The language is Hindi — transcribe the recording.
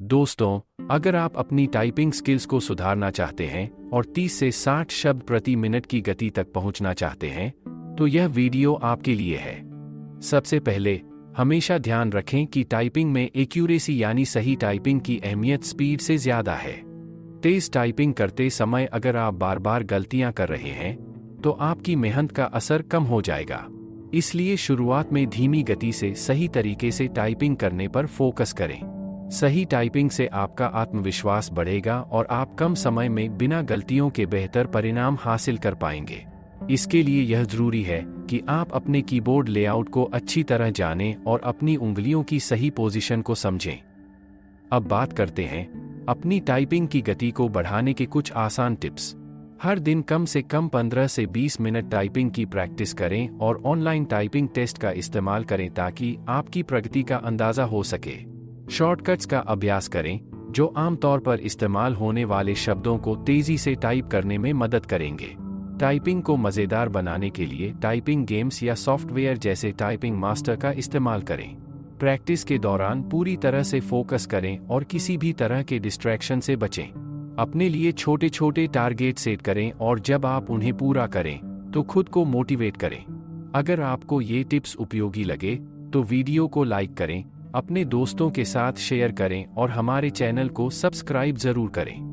दोस्तों, अगर आप अपनी टाइपिंग स्किल्स को सुधारना चाहते हैं और 30 से 60 शब्द प्रति मिनट की गति तक पहुंचना चाहते हैं, तो यह वीडियो आपके लिए है। सबसे पहले, हमेशा ध्यान रखें कि टाइपिंग में एक्यूरेसी यानी सही टाइपिंग की अहमियत स्पीड से ज्यादा है। तेज टाइपिंग करते समय अगर आप बार बार गलतियां कर रहे हैं, तो आपकी मेहनत का असर कम हो जाएगा। इसलिए शुरुआत में धीमी गति से सही तरीके से टाइपिंग करने पर फोकस करें। सही टाइपिंग से आपका आत्मविश्वास बढ़ेगा और आप कम समय में बिना गलतियों के बेहतर परिणाम हासिल कर पाएंगे। इसके लिए यह जरूरी है कि आप अपने कीबोर्ड लेआउट को अच्छी तरह जानें और अपनी उंगलियों की सही पोजीशन को समझें। अब बात करते हैं अपनी टाइपिंग की गति को बढ़ाने के कुछ आसान टिप्स। हर दिन कम से कम 15 से 20 मिनट टाइपिंग की प्रैक्टिस करें और ऑनलाइन टाइपिंग टेस्ट का इस्तेमाल करें ताकि आपकी प्रगति का अंदाजा हो सके। शॉर्टकट्स का अभ्यास करें, जो आमतौर पर इस्तेमाल होने वाले शब्दों को तेजी से टाइप करने में मदद करेंगे। टाइपिंग को मज़ेदार बनाने के लिए टाइपिंग गेम्स या सॉफ्टवेयर जैसे टाइपिंग मास्टर का इस्तेमाल करें। प्रैक्टिस के दौरान पूरी तरह से फोकस करें और किसी भी तरह के डिस्ट्रैक्शन से बचें। अपने लिए छोटे छोटे टारगेट सेट करें और जब आप उन्हें पूरा करें तो खुद को मोटिवेट करें। अगर आपको ये टिप्स उपयोगी लगे तो वीडियो को लाइक करें, अपने दोस्तों के साथ शेयर करें और हमारे चैनल को सब्सक्राइब जरूर करें।